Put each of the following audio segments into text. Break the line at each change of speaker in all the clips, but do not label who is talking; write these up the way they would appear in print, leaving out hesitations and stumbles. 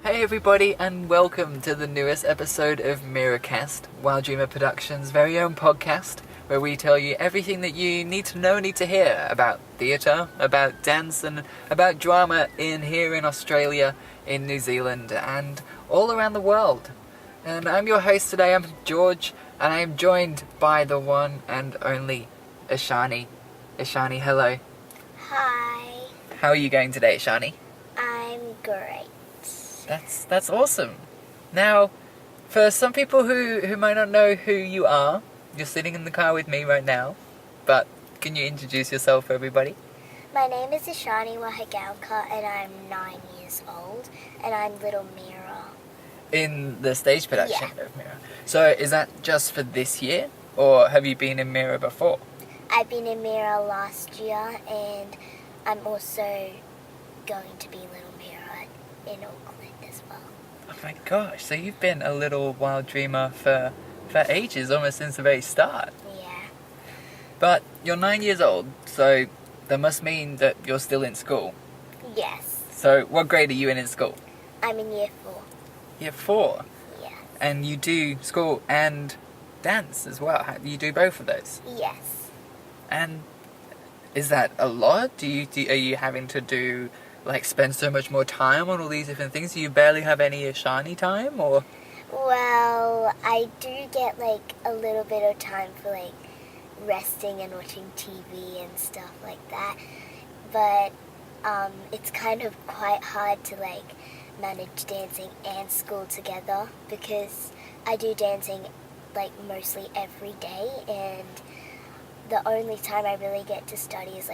Hey everybody, and welcome to the newest episode of MEERAcast, Wild Dreamer Productions' very own podcast, where we tell you everything that you need to know, need to hear about theatre, about dance, and about drama here in Australia, in New Zealand, and all around the world. And I'm your host today, I'm George, and I'm joined by the one and only Ishani. Ishani, hello.
Hi.
How are you going today, Ishani?
I'm great.
That's awesome. Now, for some people who might not know who you are, you're sitting in the car with me right now, but can you introduce yourself for everybody?
My name is Ishani Wahegaonkar and I'm 9 years old and I'm little Meera.
In the stage production
Yeah.
of Meera. So is that just for this year, or have you been in Meera before?
I've been in Meera last year and I'm also going to be little Meera in Auckland as well.
Oh my gosh, so you've been a little wild dreamer for ages, almost since the very start.
Yeah.
But you're 9 years old, so that must mean that you're still in school.
Yes.
So what grade are you in school?
I'm in year 4.
Year 4.
Yeah.
And you do school and dance as well. You do both of those.
Yes.
And is that a lot? Are you having to spend so much more time on all these different things? Do you barely have any Ishani time, or?
Well, I do get a little bit of time for resting and watching TV and stuff like that. But it's kind of quite hard to manage dancing and school together because I do dancing mostly every day, and the only time I really get to study is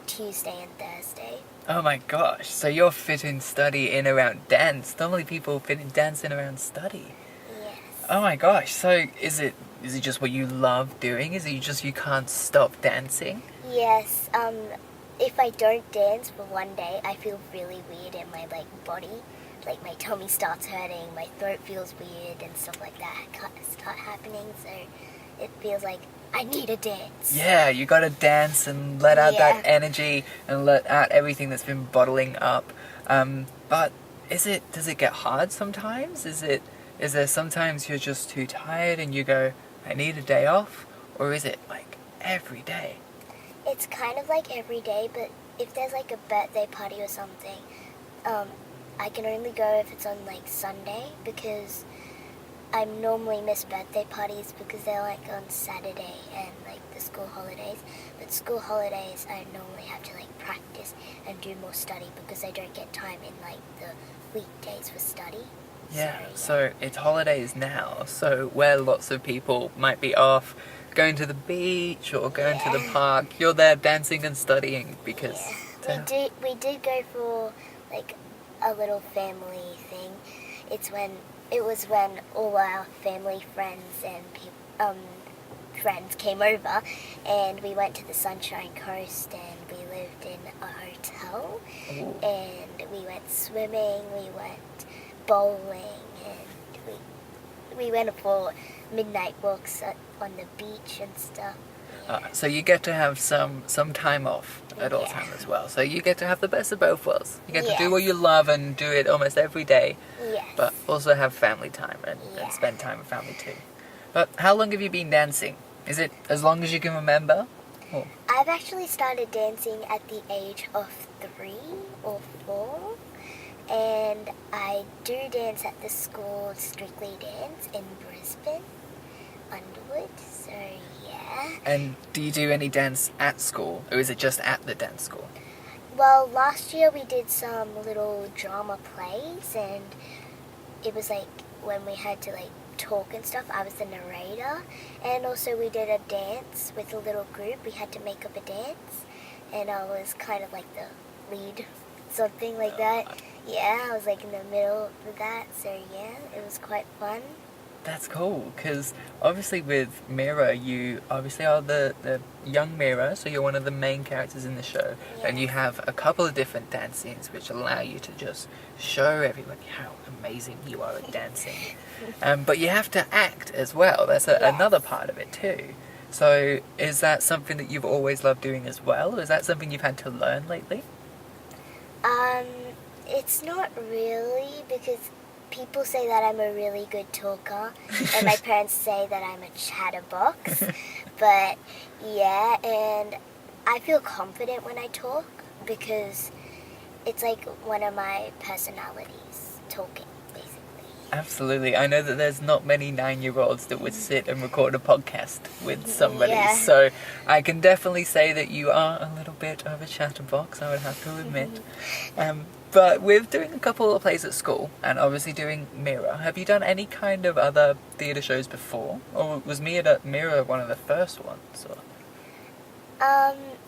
Tuesday and Thursday.
Oh my gosh, so you're fitting study in around dance. Normally people fit in dance in around study.
Yes.
Oh my gosh, so is it just what you love doing? Is it just you can't stop dancing?
Yes. If I don't dance for one day, I feel really weird in my body. My tummy starts hurting, my throat feels weird and stuff like that start happening, so it feels like I need a dance.
Yeah, you gotta dance and let out that
Yeah.
energy and let out everything that's been bottling up. But does it get hard sometimes? Is there sometimes you're just too tired and you go, I need a day off? Or is it every day?
It's kind of every day, but if there's a birthday party or something, I can only go if it's on Sunday, because I normally miss birthday parties because they're on Saturday and the school holidays. But school holidays I normally have to practice and do more study because I don't get time in the weekdays for study.
Yeah, so it's holidays now, so where lots of people might be off going to the beach or going to the park, you're there dancing and studying because...
Yeah. We did go for a little family thing. It was when all our family friends and friends came over, and we went to the Sunshine Coast and we lived in a hotel.
Ooh.
And we went swimming, we went bowling, and we went for midnight walks on the beach and stuff.
So you get to have some time off at all time as well. So you get to have the best of both worlds. You get to do what you love and do it almost every day,
Yes.
but also have family time and spend time with family too. But how long have you been dancing? Is it as long as you can remember? Or?
I've actually started dancing at the age of 3 or 4, and I do dance at the school Strictly Dance in Brisbane, Underwood, so yeah.
And do you do any dance at school, or is it just at the dance school?
Well, last year we did some little drama plays, and it was when we had to talk and stuff, I was the narrator, and also we did a dance with a little group. We had to make up a dance, and I was kind of the lead, something like that. Yeah, I was in the middle of that, so yeah, it was quite fun.
That's cool, because obviously with Meera, you obviously are the young Meera, so you're one of the main characters in the show, and you have a couple of different dance scenes which allow you to just show everybody how amazing you are at dancing. But you have to act as well, that's another part of it too. So is that something that you've always loved doing as well, or is that something you've had to learn lately?
It's not really, because people say that I'm a really good talker, and my parents say that I'm a chatterbox. But yeah, and I feel confident when I talk because it's like one of my personalities, talking, basically.
Absolutely. I know that there's not many 9-year-olds that would sit and record a podcast with somebody.
Yeah.
So I can definitely say that you are a little bit of a chatterbox, I would have to admit. But with doing a couple of plays at school and obviously doing Meera, have you done any kind of other theatre shows before? Or was Meera one of the first ones? Or?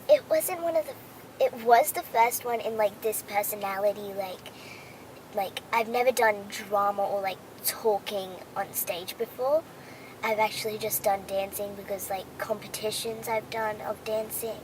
It wasn't one of the... It was the first one in, like, this personality, like, I've never done drama or, like, talking on stage before. I've actually just done dancing because, like, competitions I've done of dancing,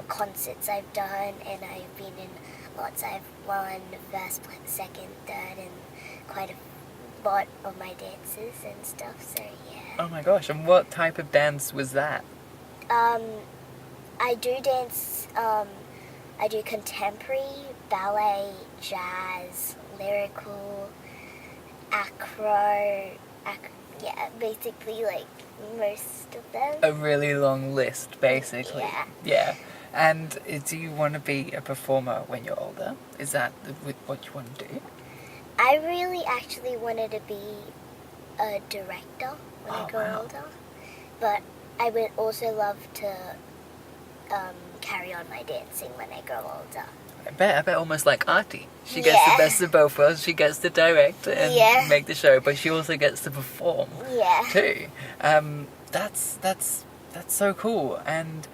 concerts I've done, and I've been in lots. I've won first, second, third, and quite a lot of my dances and stuff, so yeah.
Oh my gosh, and what type of dance was that?
I do dance, I do contemporary, ballet, jazz, lyrical, acro, yeah, basically, like, most of them.
A really long list, basically.
Yeah.
Yeah. And do you want to be a performer when you're older? Is that what you want to do?
I really actually wanted to be a director when I grow older. But I would also love to carry on my dancing when I grow older.
I bet almost like Artie. She gets the best of both worlds. She gets to direct and make the show, but she also gets to perform too. That's so cool. And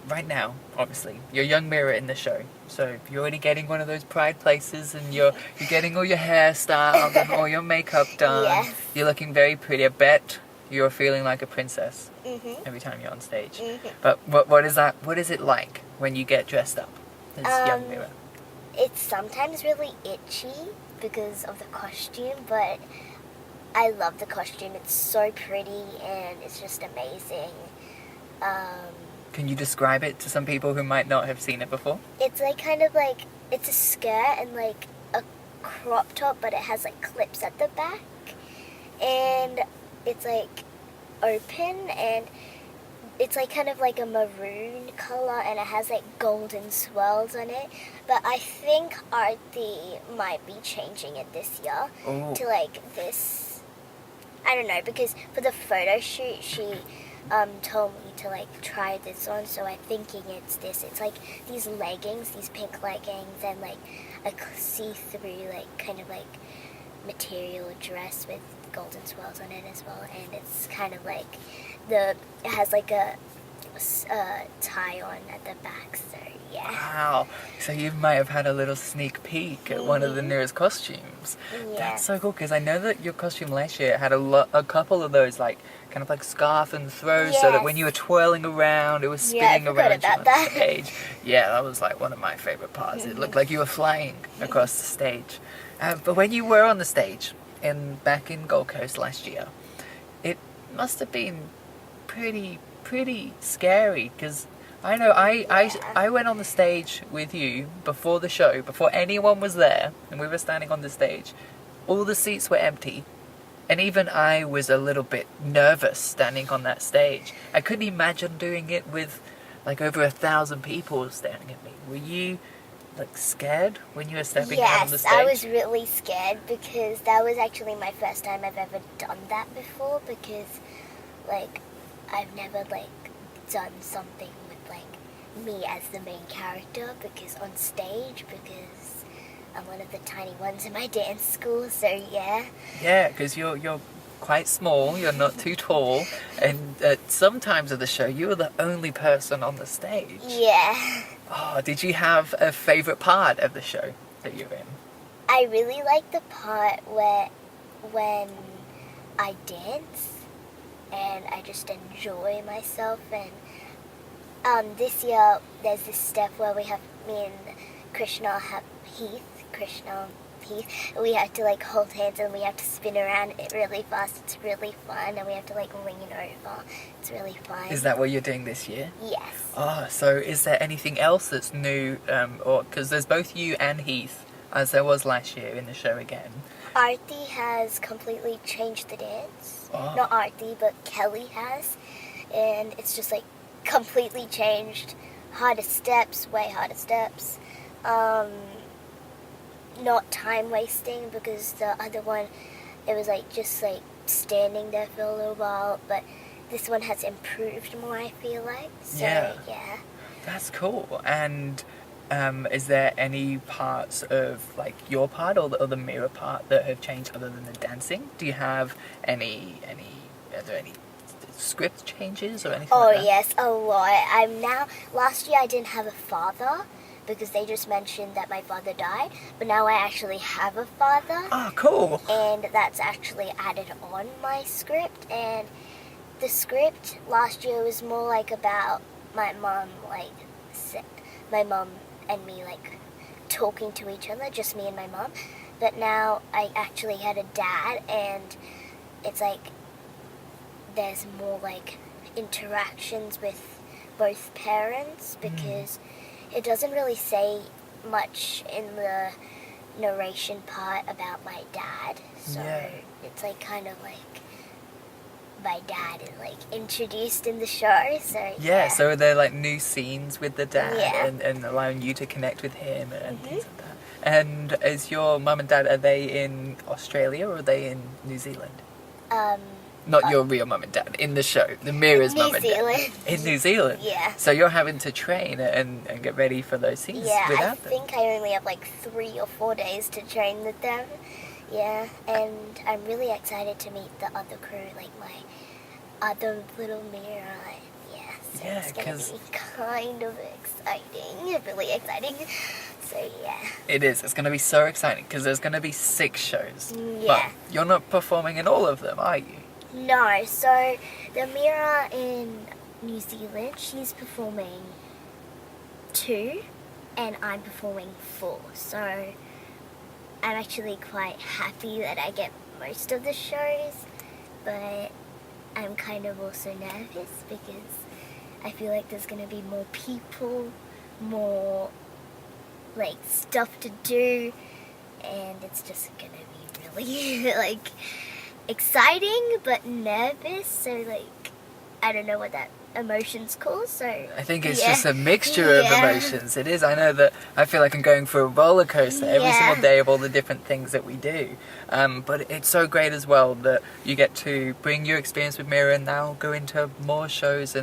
right now, obviously, you're Young Meera in the show, so you're already getting one of those pride places, and you're getting all your hair styled and all your makeup done.
Yes.
You're looking very pretty. I bet you're feeling like a princess every time you're on stage. But what is that? What is it like when you get dressed up as Young Meera?
It's sometimes really itchy because of the costume, but I love the costume. It's so pretty and it's just amazing.
Can you describe it to some people who might not have seen it before?
It's like kind of like, it's a skirt and like a crop top, but it has like clips at the back. And it's like open, and it's like kind of like a maroon color, and it has like golden swirls on it. But I think Artie might be changing it this year to like this. I don't know, because for the photo shoot she told me to like try this on, so I'm thinking it's this. It's like these leggings, these pink leggings, and like a see-through like kind of like material dress with golden swirls on it as well, and it's kind of like it has like a tie on at the back, so yeah.
Wow, so you might have had a little sneak peek at one of the newest costumes. That's so cool, because I know that your costume last year had a couple of those like kind of like scarf and throws, so that when you were twirling around, it was spinning around you on the stage. Yeah, that was like one of my favorite parts. It looked like you were flying across the stage. But when you were on the stage back in Gold Coast last year, it must have been pretty scary, because I know I went on the stage with you before the show, before anyone was there, and we were standing on the stage. All the seats were empty, and even I was a little bit nervous standing on that stage. I couldn't imagine doing it with like over 1,000 people staring at me. Were you like scared when you were stepping out on the stage?
Yes, I was really scared, because that was actually my first time I've ever done that before, because like I've never like done something with like me as the main character, because on stage, because I'm one of the tiny ones in my dance school, so yeah. Yeah,
because you're quite small, you're not too tall, and at some times of the show you were the only person on the stage.
Yeah.
Oh, did you have a favourite part of the show that you're in?
I really like the part when I dance and I just enjoy myself, and this year there's this step where we have, me and Krishna Heath. And we have to like hold hands and we have to spin around it really fast. It's really fun, and we have to like lean over. It's really fun.
Is that what you're doing this year?
Yes.
Oh, so is there anything else that's new? Or because there's both you and Heath, as there was last year in the show again.
Artie has completely changed the dance.
Oh.
Not Artie, but Kelly has. And it's just like completely changed. Harder steps, way harder steps. Not time wasting, because the other one, it was like just like standing there for a little while, but this one has improved more, I feel like. So, yeah.
That's cool. And is there any parts of like your part or the Meera part that have changed other than the dancing? Do you have are there any script changes or anything like that?
Yes, a lot. Last year I didn't have a father because they just mentioned that my father died, but now I actually have a father.
Oh, cool.
And that's actually added on my script, and the script last year was more like about my mom and me like talking to each other, just me and my mom. But now I actually had a dad, and it's like there's more like interactions with both parents, because it doesn't really say much in the narration part about my dad. So it's like kind of like my dad is like introduced in the show. So
so are there like new scenes with the dad,
Yeah.
and allowing you to connect with him and things like that? And is your mum and dad, are they in Australia or are they in New Zealand? Not your real mum and dad, in the show, the Meera's mum and dad.
New Zealand.
In New Zealand?
Yeah.
So you're having to train and get ready for those scenes
Yeah,
without
I
them?
think I only have like 3 or 4 days to train with them. Yeah, and I'm really excited to meet the other crew, like my other little Meera. So it's going to be kind of exciting, really exciting. So yeah.
It is. It's going to be so exciting because there's going to be 6 shows.
Yeah.
But you're not performing in all of them, are you?
No, so the Meera in New Zealand, she's performing 2 and I'm performing 4. So I'm actually quite happy that I get most of the shows, but I'm kind of also nervous because I feel like there's going to be more people, more like stuff to do, and it's just going to be really like exciting but nervous. So like I don't know what that emotion's called. So
I think it's just a mixture of emotions. It is. I know that I feel like I'm going for a roller coaster every single day of all the different things that we do. But it's so great as well that you get to bring your experience with Meera and now go into more shows.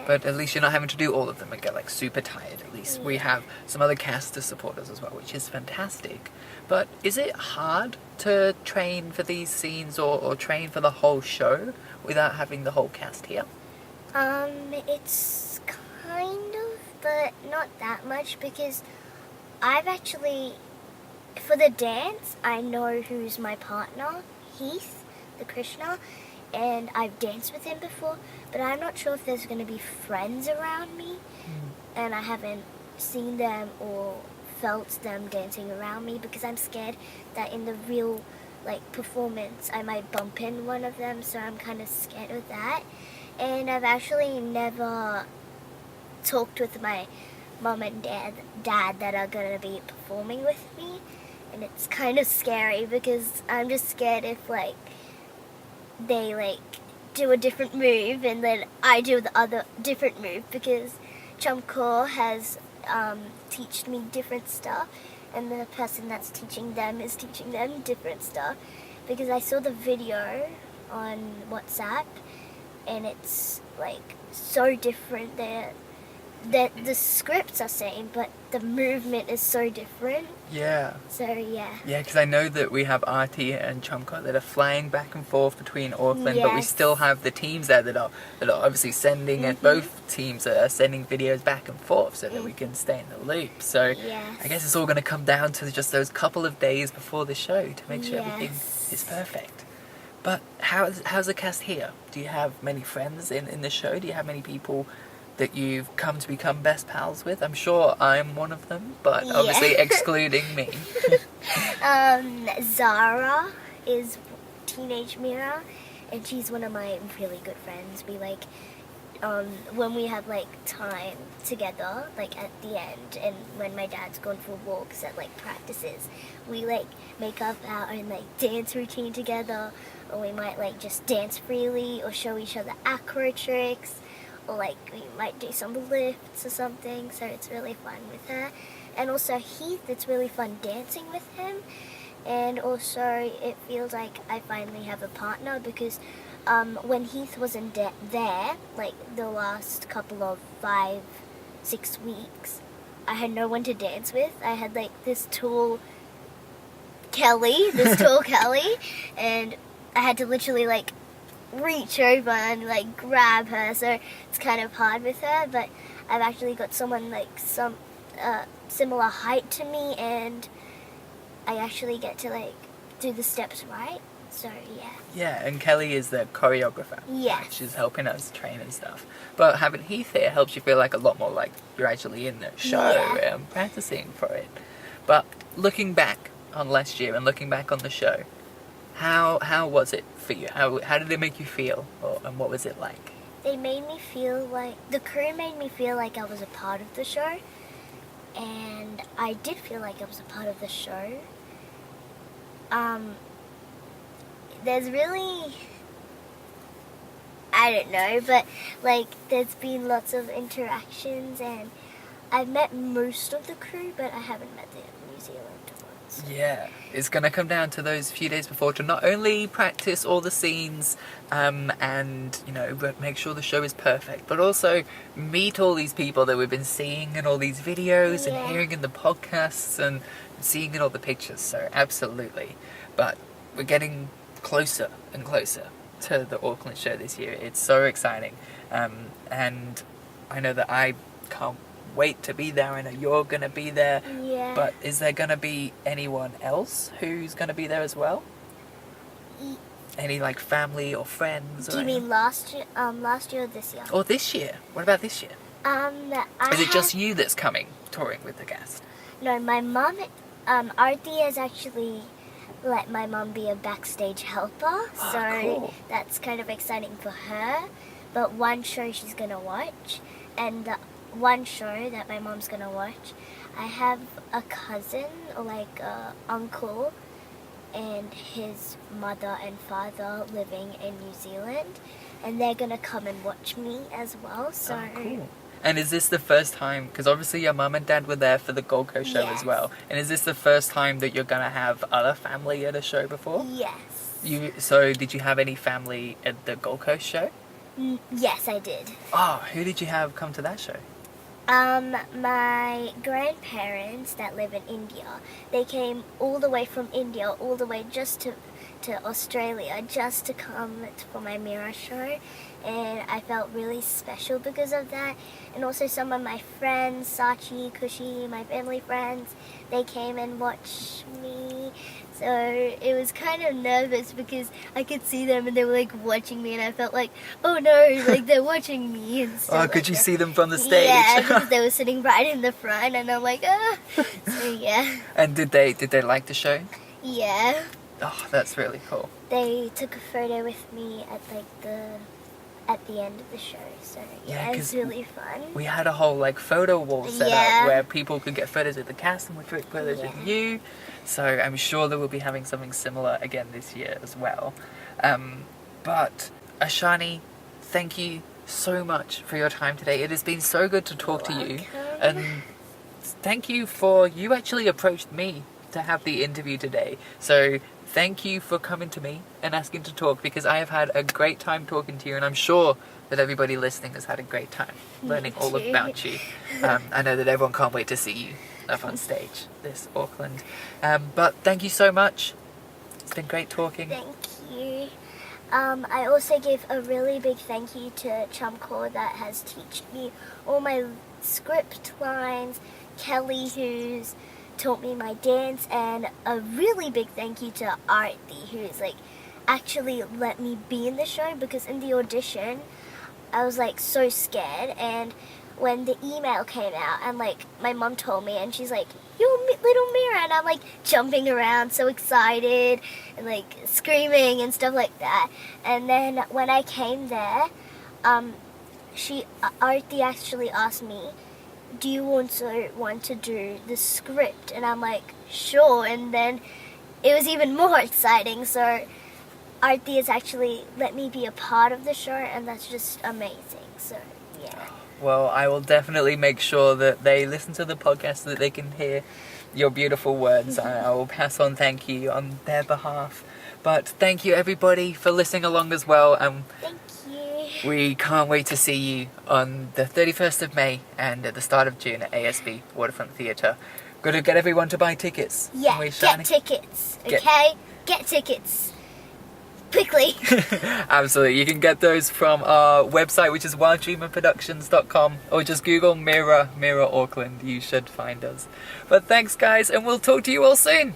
But at least you're not having to do all of them and get like super tired. At least we have some other cast to support us as well, which is fantastic. But is it hard to train for these scenes or train for the whole show without having the whole cast here?
It's kind of, but not that much, because I've actually, for the dance, I know who's my partner, Heath, the Krishna, and I've danced with him before, but I'm not sure if there's going to be friends around me, and I haven't seen them or felt them dancing around me, because I'm scared that in the real like performance I might bump in one of them, so I'm kind of scared of that. And I've actually never talked with my mom and dad that are going to be performing with me, and it's kind of scary because I'm just scared if like they like do a different move and then I do the other different move, because Chumkor has teached me different stuff, and the person that's teaching them is teaching them different stuff, because I saw the video on WhatsApp and it's like so different. The scripts are same, but the movement is so different.
Yeah.
So yeah.
Yeah, because I know that we have Artie and Chumkar that are flying back and forth between Auckland, but we still have the teams there that are obviously sending, and both teams are sending videos back and forth so that we can stay in the loop. So I guess it's all going to come down to just those couple of days before the show to make sure everything is perfect. But how's the cast here? Do you have many friends in the show? Do you have many people that you've come to become best pals with? I'm sure I'm one of them, but
Yeah.
obviously excluding me.
Zara is teenage Meera, and she's one of my really good friends. We like, when we have like time together, like at the end, and when my dad's gone for walks at like practices, we like make up our own like dance routine together, or we might like just dance freely, or show each other acro tricks, or like we might do some lifts or something. So it's really fun with her. And also Heath, it's really fun dancing with him. And also it feels like I finally have a partner, because when Heath wasn't there, like the last couple of 5-6 weeks, I had no one to dance with. I had like this tall Kelly, and I had to literally like reach over and like grab her, so it's kind of hard with her. But I've actually got someone like some similar height to me, and I actually get to like do the steps right. So yeah.
Yeah, and Kelly is the choreographer.
Yes.
She's helping us train and stuff. But having Heath here helps you feel like a lot more like you're actually in the show and practicing for it. But looking back on last year and looking back on the show, how was it for you? How did it make you feel, and what was it like?
They made me feel like, the crew made me feel like I was a part of the show, and I did feel like I was a part of the show. There's really, I don't know, but like there's been lots of interactions, and I've met most of the crew, but I haven't met the New Zealand ones.
Yeah, it's going to come down to those few days before to not only practice all the scenes and, you know, make sure the show is perfect, but also meet all these people that we've been seeing in all these videos and hearing in the podcasts and seeing in all the pictures. So absolutely. But we're getting closer and closer to the Auckland show this year. It's so exciting. And I know that I can't wait to be there. I know you're going to be there.
Yeah.
But is there going to be anyone else who's going to be there as well? Any like family or friends?
Do you mean last year or this year?
Or this year? What about this year? Is it just you that's coming, touring with the cast?
No, my mum, Artie has actually let my mum be a backstage helper, so
cool.
That's kind of exciting for her. But one show she's going to watch, and the one show that my mom's going to watch, I have a cousin, or like a uncle, and his mother and father living in New Zealand, and they're going to come and watch me as well. So
cool. And is this the first time, because obviously your mum and dad were there for the Gold Coast show as well, and is this the first time that you're going to have other family at a show before?
Yes.
So did you have any family at the Gold Coast show?
Yes, I did.
Oh, who did you have come to that show?
My grandparents that live in India, they came all the way from India, all the way just to Australia, just to come for my Meera show. And I felt really special because of that. And also some of my friends, Sachi, Kushi, my family friends, they came and watched me. So it was kind of nervous because I could see them and they were like watching me, and I felt like, oh no, like they're watching me. And stuff
Could you see them from the stage?
Yeah, because they were sitting right in the front, and I'm like, ah. So yeah.
And did they like the show?
Yeah.
Oh, that's really cool.
They took a photo with me at the end of the show, so yeah, it was really fun.
We had a whole like photo wall set up where people could get photos with the cast and we took photos with you. So I'm sure that we'll be having something similar again this year as well. But Ishani, thank you so much for your time today. It has been so good to talk to you, and thank you for you actually approached me to have the interview today. So thank you for coming to me and asking to talk, because I have had a great time talking to you, and I'm sure that everybody listening has had a great time learning all about you. I know that everyone can't wait to see you up on stage this Auckland. But thank you so much. It's been great talking.
Thank you. I also give a really big thank you to Chumcore that has taught me all my script lines, Kelly who's taught me my dance, and a really big thank you to Artie who's like actually let me be in the show, because in the audition I was like so scared, and when the email came out and like my mom told me, and she's like, "You're little Meera," and I'm like jumping around so excited and like screaming and stuff like that. And then when I came there, Arti actually asked me, "Do you also want to do the script?" And I'm like, "Sure." And then it was even more exciting. So Arti has actually let me be a part of the show, and that's just amazing. So yeah.
Well, I will definitely make sure that they listen to the podcast so that they can hear your beautiful words. I will pass on thank you on their behalf. But thank you everybody for listening along as well.
Thank you.
We can't wait to see you on the 31st of May and at the start of June at ASB Waterfront Theatre. Got to get everyone to buy tickets.
Yeah, get tickets, okay? Get tickets. Quickly.
Absolutely. You can get those from our website, which is wilddreamerproductions.com, or just Google Meera Auckland. You should find us. But thanks, guys, and we'll talk to you all soon.